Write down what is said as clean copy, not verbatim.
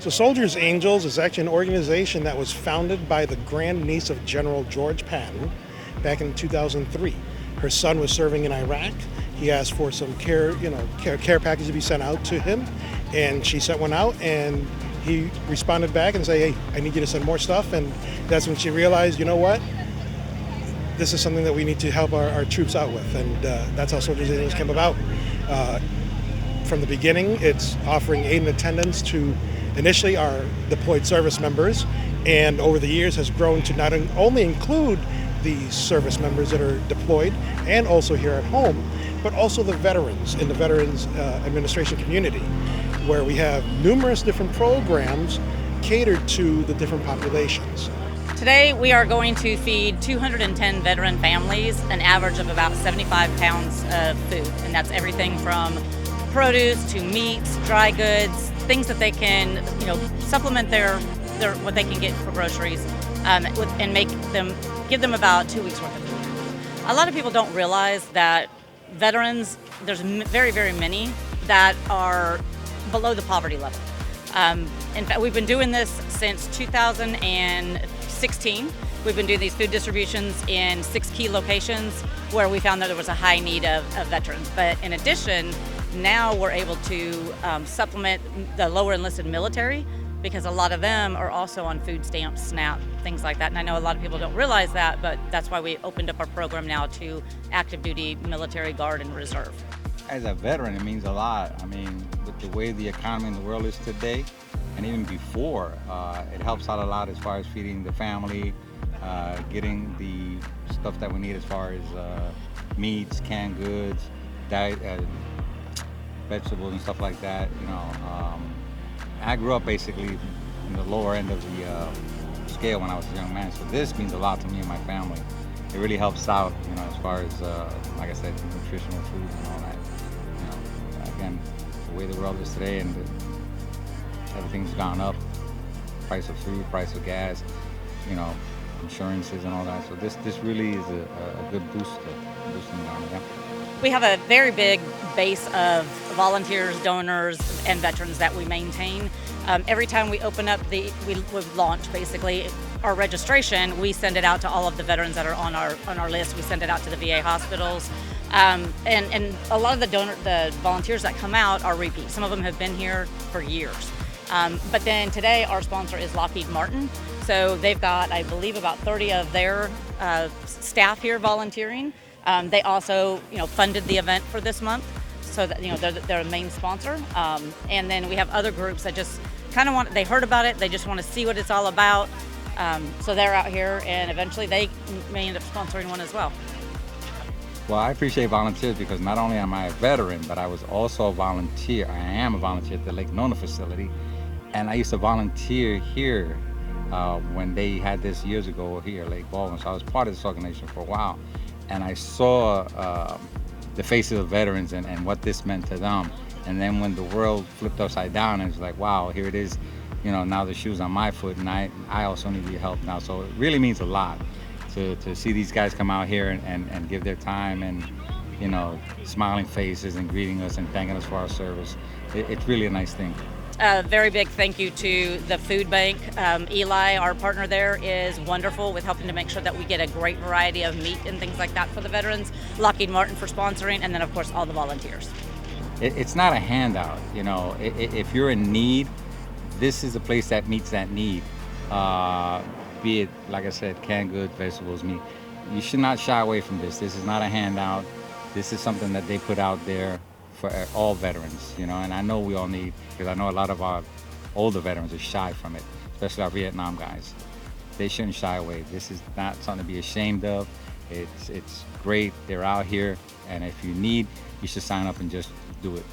So Soldiers Angels is actually an organization that was founded by the grandniece of General George Patton back in 2003. Her son was serving in Iraq. He asked for some care package to be sent out to him, and she sent one out, and he responded back and said, hey, I need you to send more stuff. And that's when she realized, you know what, this is something that we need to help our troops out with. And that's how Soldiers Angels came about. From the beginning, it's offering aid and attendance to initially our deployed service members, and over the years has grown to not only include the service members that are deployed and also here at home, but also the veterans in the Veterans Administration community, where we have numerous different programs catered to the different populations. Today we are going to feed 210 veteran families an average of about 75 pounds of food, and that's everything from produce to meats, dry goods, things that they can, supplement their what they can get for groceries, and give them about 2 weeks worth of food. A lot of people don't realize that veterans, there's very, very many that are below the poverty level. In fact, we've been doing this since 2016. We've been doing these food distributions in 6 key locations where we found that there was a high need of veterans. But in addition, now we're able to supplement the lower enlisted military, because a lot of them are also on food stamps, SNAP, things like that. And I know a lot of people don't realize that, but that's why we opened up our program now to active duty military, guard, and reserve. As a veteran, it means a lot. I mean, with the way the economy in the world is today, and even before, it helps out a lot as far as feeding the family, getting the stuff that we need as far as meats, canned goods, diet, vegetables and stuff like that. I grew up basically in the lower end of the scale when I was a young man, so this means a lot to me and my family. It really helps out, as far as, like I said, nutritional food and all that. Again, the way the world is today, and everything's gone up. Price of food, price of gas, insurances and all that. So this really is a good boosting the army. Yeah. We have a very big base of volunteers, donors, and veterans that we maintain. Every time we open up we launch basically our registration, we send it out to all of the veterans that are on our list. We send it out to the VA hospitals, and a lot of the volunteers that come out are repeat. Some of them have been here for years. But then today our sponsor is Lockheed Martin, so they've got, I believe, about 30 of their staff here volunteering. They also, funded the event for this month, so that they're a main sponsor. And then we have other groups that just kind of they heard about it, they just want to see what it's all about. So they're out here, and eventually they may end up sponsoring one as well. Well, I appreciate volunteers because not only am I a veteran, but I was also a volunteer. I am a volunteer at the Lake Nona facility, and I used to volunteer here when they had this years ago here at Lake Baldwin. So I was part of this organization for a while. And I saw the faces of veterans and what this meant to them. And then when the world flipped upside down, it was like, wow, here it is, now the shoe's on my foot, and I also need your help now. So it really means a lot to see these guys come out here and give their time, and, smiling faces and greeting us and thanking us for our service. It's really a nice thing. A very big thank you to the food bank. Eli, our partner there, is wonderful with helping to make sure that we get a great variety of meat and things like that for the veterans. Lockheed Martin for sponsoring, and then of course all the volunteers. It's not a handout. If you're in need, this is a place that meets that need. Be it, like I said, canned goods, vegetables, meat. You should not shy away from this. This is not a handout. This is something that they put out there for all veterans, and I know we all need, because I know a lot of our older veterans are shy from it, especially our Vietnam guys. They shouldn't shy away. This is not something to be ashamed of. It's great. They're out here, and if you need, you should sign up and just do it.